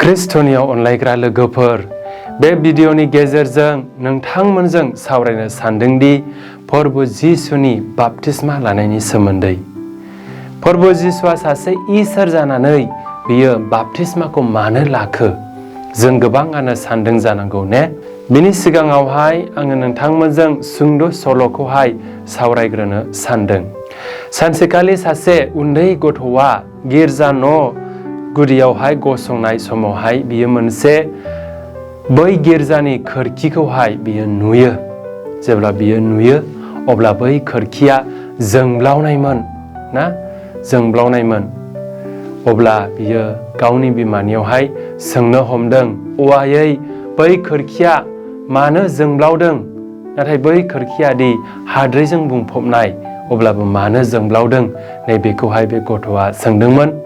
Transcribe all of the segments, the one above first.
ख्रिस्ट'नियाव अनलायग्रा लोगोफोर, बे भिडिअनि गेजेरजों नोंथांमोनजों सावरायनो सानदोंदि प्रभु जिसुनि बाप्तिस्मा लानायनि सोमोन्दै। प्रभु जिसुआ सासे इसोर जानानै बियो बाप्तिस्माखौ मानो लाखो? जों गोबाङानो सानदों जानांगौ ने? बिनि सिगाङावहाय आङो नोंथांमोनजों सुंद' सल'खौहाय सावरायग्रोनो सानदों। सानसेखालि सासे उन्दै गथ'आ गिर्जा न' गुदियावहाय गसंनाय समावहाय बियो मोनसे बै गिर्जानि खोरखिखौहाय बियो नुयो। जेब्ला बियो नुयो अब्ला बै खोरखिया जोंब्लावनायमोन ना, जोंब्लावनायमोन। अब्ला बियो गावनि बिमानियावहाय सोंनो हमदों, "अ आयै, बै खोरखिया मानो जोंब्लावदों? नाथाय बै खोरखिया दि हाद्रिजों बुंफबनाय, अब्लाबो मानो जोंब्लावदों?" नैबेखौहाय बे गथ'आ सोंदोंमोन।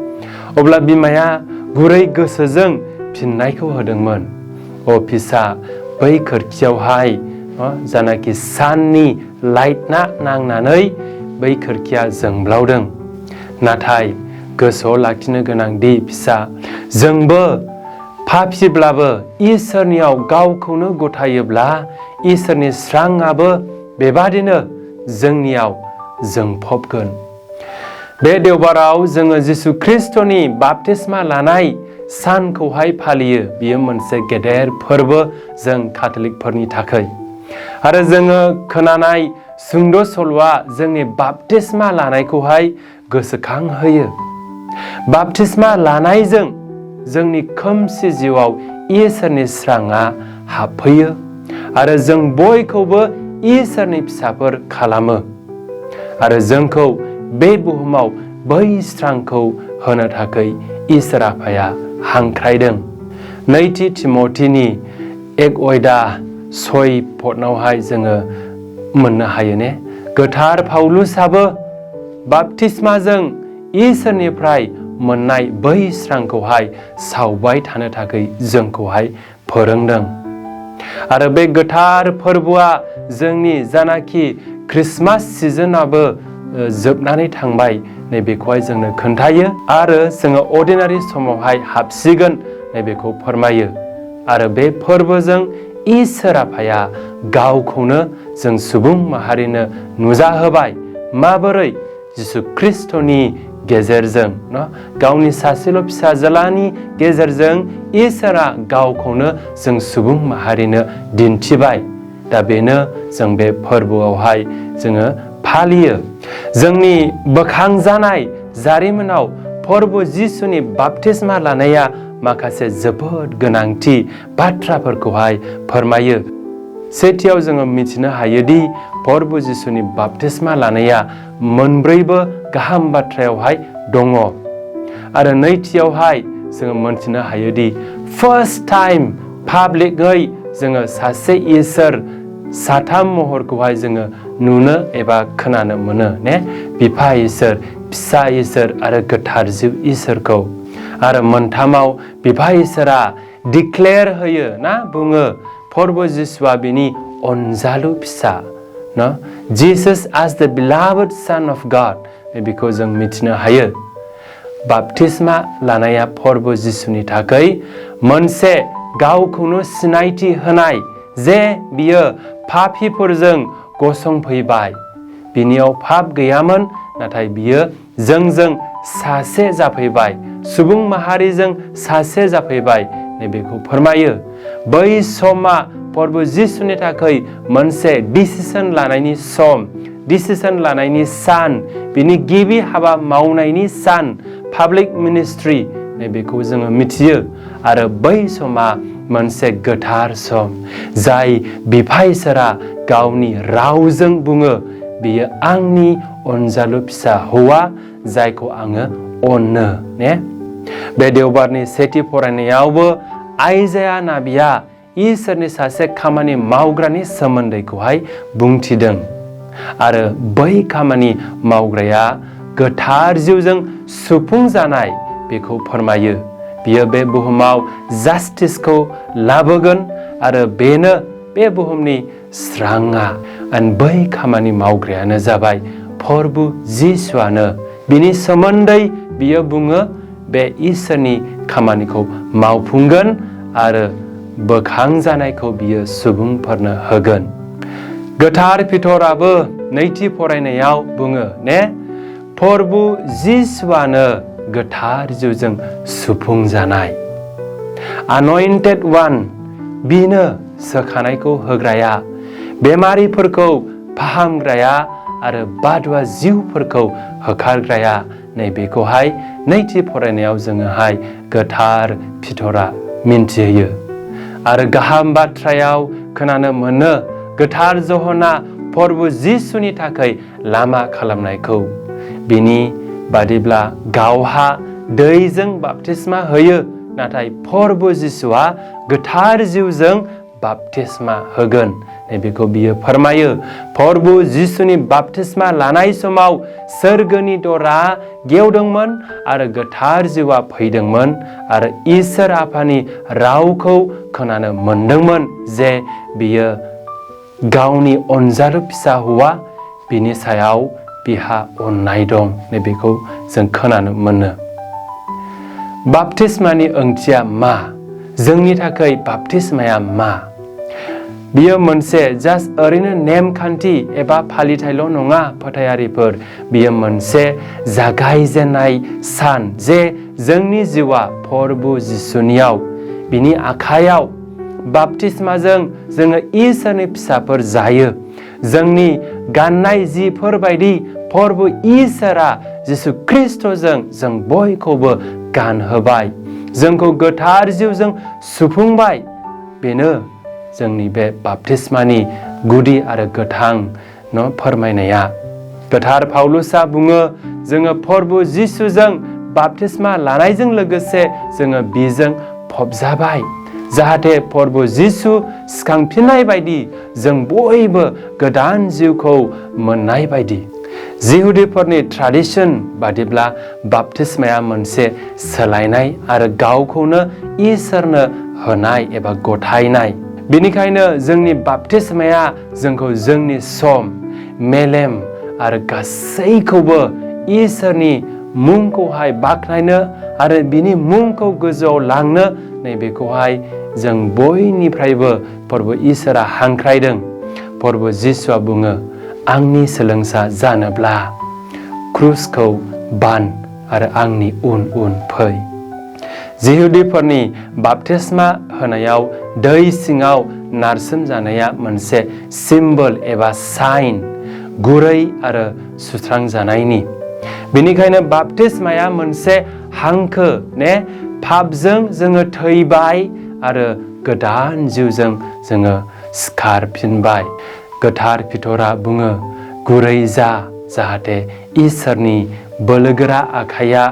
अब्ला बिमाया गुरै गोसोजों फिननायखौ होदोंमोन, "अ फिसा, बै खोरखियावहाय जानाखि साननि लाइटना नांनानै बै खोरखिया जोंब्लावदों। नाथाय गोसोआव लाखिनो गोनांदि फिसा, जोंबो पापिब्लाबो इसोरनियाव गावखौनो गथायोब्ला इसोरनि स्राङाबो बेबादिनो जोंनियाव जोंफबगोन।" बे देवबाराव जोङो जिसु ख्रिस्ट'नि बाप्तिस्मा लानाय सानखौहाय फालियो। बियो मोनसे गेदेर फोरबो जों काथलिकफोरनि थाखाय। आरो जोङो खोनानाय सुंद' सल'आ जोंनि बाप्तिस्मा लानायखौहाय गोसोखांहोयो। बाप्तिस्मा लानायजों जोंनि खोमसि जिउआव इसोरनि स्राङा हाबफैयो आरो जों बयखौबो इसोरनि फिसाफोर खालामो। आरो जोंखौ बे बुहुमाव बै स्रांखौ होनो थाखाय इसोर आफाया हांख्रायदों। नैथि तिमथिनि 1:6 जोङो मोननो हायो ने? गोथार पाउलुसाबो बाप्तिस्माजों इसोरनिफ्राय मोननाय बै स्रांखौहाय सावबाय थानो थाखाय जोंखौहाय फोरोंदों। आरो बे गोथार फोरबोआ जोंनि जानाखि ख्रिस्टमास सिजोनाबो जोबनानै थांबाय, नैबेखौहाय जोंनो खोन्थायो। आरो जोङो अर्डिनारि समावहाय हाबसिगोन नैबेखौ फोरमायो। आरो बे फोरबोजों इसोर आफाया गावखौनो जों सुबुं माहारिनो नुजाहोबाय। माबोरै? जिसु ख्रिस्ट'नि गेजेरजों न, गावनि सासेल' फिसाज्लानि गेजेरजों इसोरा गावखौनो जों सुबुं माहारिनो दिन्थिबाय। दा बेनो जों बे फोरबोआवहाय जोङो फालियो। जोंनि बोखांजानाय जारिमिनाव प्रभु जिसुनि बाप्तिस्मा लानाया माखासे जोबोद गोनांथि बाथ्राफोरखौहाय फोरमायो। सेथियाव जोङो मिथिनो हायोदि प्रभु जिसुनि बाप्तिस्मा लानाया मोनब्रैबो गाहाम बाथ्रायावहाय दङ। आरो नैथियावहाय जोङो मोनथिनो हायोदि फार्स्ट टाइम पाब्लिकै जोङो सासे इसोर साथाम महरखौहाय जोङो नुनो एबा खोनानो मोनो ने? बिफा इसोर, फिसा इसोर आरो गोथार जिउ इसोरखौ। आरो मोनथामाव बिफा इसोरा डिक्लेयार होयो ना, बुङो प्रभु जिसुआ बिनि अनजालु फिसा न, जिसास एज द बिलाभड सन अफ गड। बेखौ जों मिथिनो हायो। बाप्तिस्मा लानाया प्रभु जिसुनि थाखाय मोनसे गावखौनो सिनायथि होनाय जे बियो पापिफोरजों गसंफैबाय। बिनियाव पाप गैयामोन, नाथाय बियो जोंजों सासे जाफैबाय, सुबुं माहारिजों सासे जाफैबाय। नैबेखौ फोरमायो। बै समा प्रभु जिसुनि थाखाय मोनसे डिसिसन लानायनि सम, डिसिसन लानायनि सान, बिनि गिबि हाबा मावनायनि सान, पाब्लिक मिनिस्ट्रि नैबेखौ जोङो मिथियो। आरो बै समा मोनसे गोथार सम, जाय बिफा इसोरा गावनि रावजों बुङो, "बियो आंनि अनजालु फिसा हौवा, जायखौ आङो अनो" ने? बे देवबारनि सेथि फरायनायावबो आइजाया नाबिया इसोरनि सासे खामानि मावग्रानि सोमोन्दैखौहाय बुंथिदों। आरो बै खामानि मावग्राया गोथार जिउजों सुफुंजानाय बेखौ फोरमायो। बियो बे बुहुमाव जास्टिसखौ लाबोगोन आरो बेनो बे बुहुमनि स्राङा। आरो बै खामानि मावग्रायानो जाबाय प्रभु जिसुआनो। बिनि सोमोन्दै बियो बुङो, बे इसोरनि खामानिखौ मावफुंगोन आरो बोखांजानायखौ बियो सुबुंफोरनो होगोन। गोथार पितराबो नैथि फरायनायाव बुङो ने, प्रभु जिसुआनो गोथार जिउजों सुफुंजानाय आनइन्टेड वान, बिनो सोखानायखौ होग्राया, बेमारिफोरखौ फाहामग्राया आरो बादुवा जिउफोरखौ होखारग्राया। नैबेखौहाय नैथि फरायनायाव जोङोहाय गोथार पितरा मिन्थिहोयो। आरो गाहाम बाथ्रायाव खोनानो मोनो गोथार जहना प्रभु जिसुनि थाखाय लामा खालामनायखौ। बिनि बादिब्ला गावहा दैजों बाप्तिस्मा होयो, नाथाय प्रभु जिसुआ गोथार जिउजों बाप्तिस्मा होगोन। नैबेखौ बियो फोरमायो। प्रभु जिसुनि बाप्तिस्मा लानाय समाव सोरगोनि दरा गेवदोंमोन आरो गोथार जिउआ फैदोंमोन आरो इसोर आफानि रावखौ खोनानो मोनदोंमोन जे बियो गावनि अनजालु फिसा हौवा, बिनि सायाव बिहा अननाय दं। नैबेखौ जों खोनानो मोनो। बाप्तिस्मानि ओंथिया मा? जोंनि थाखाय बाप्तिस्माया मा? बियो मोनसे जास्ट ओरैनो नेमखान्थि एबा फालिथायल' नङा फोथायारिफोर, बियो मोनसे जागायजेननाय सान जे जोंनि जिउआ प्रभु जिसुनियाव, बिनि आखायाव बाप्तिस्माजों जोङो इसोरनि फिसाफोर जायो। जोंनि गाननाय जिफोर बायदि प्रभु इसोरा जिसु ख्रिस्टजों जों बयखौबो गानहोबाय, जोंखौ गोथार जिउजों सुफुंबाय। बेनो जोंनि बे बाप्तिस्मानि गुदि आरो गोथां फोरमायनाया। गोथार पाउलुसआ बुङो जोङो प्रभु जिसुजों बाप्तिस्मा लानायजों लोगोसे जोङो बिजों फबजाबाय, जाहाथे प्रभु जिसु सिखांफिननाय बायदि जों बयबो गोदान जिउखौ मोननाय बायदि। जिहुदिफोरनि ट्रेडिशन बादिब्ला बाप्तिस्माया मोनसे सोलायनाय आरो गावखौनो इसोरनो होनाय एबा गथायनाय। बेनिखायनो जोंनि बाप्तिस्माया जोंखौ जोंनि सम, मेलेम आरो गासैखौबो इसोरनि मुंखौहाय बाख्नायनो आरो बिनि मुंखौ गोजौआव लांनो, नैबेखौहाय जों बयनिफ्रायबो प्रभु इसोरा हांख्रायदों। प्रभु जिसुआ बुङो आंनि सोलोंसा जानोब्ला क्रुसखौ बान आरो आंनि उन उन फै। जिहुदिफोरनि बाप्तिस्मा होनायाव दै सिङाव नारसोम जानाया मोनसे सिम्बल एबा साइन, गुरै आरो सुस्रांजानायनि। बेनिखायनो बाप्तिस्माया मोनसे हांखो ने, पापजों जोङो थैबाय आरो गोदान जिउजों जोङो सिखारफिनबाय। गोथार पितरा बुङो गुरै जा, जाहाथे इसोरनि बोलोगोरा आखाइया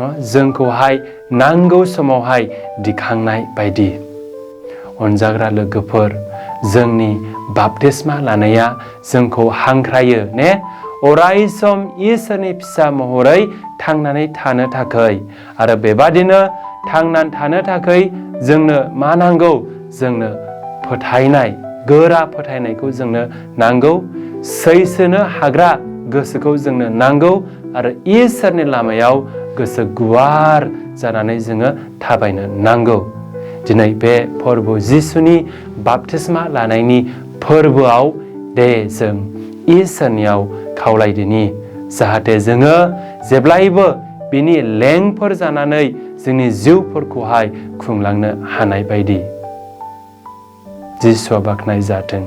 जोंखौहाय नांगौ समावहाय दिखांनाय बायदि। अनजाग्रा लोगोफोर, जोंनि बाप्तिस्मा लानाया जोंखौ हांख्रायो ने, अराय सम इसोरनि फिसा महरै थांनानै थानो थाखाय। आरो बेबादिनो थांनानै थानो थाखाय जोंनो मा नांगौ? जोंनो फोथायनाय, गोरा फोथायनायखौ जोंनो नांगौ, सैसोनो हाग्रा गोसोखौ जोंनो नांगौ आरो इसोरनि लामायाव गोसो गुवार जानानै जोङो थाबायनो नांगौ। दिनै बे प्रभु जिसुनि बाप्तिस्मा लानायनि फोरबोआव दे जों इसोरनियाव खावलायदिनि, जाहाथे जोङो जेब्लायबो बिनि लेंफोर जानानै जोंनि जिउफोरखौहाय खुंलांनो हानाय बायदि। जिसुआ बाख्नाय जाथों।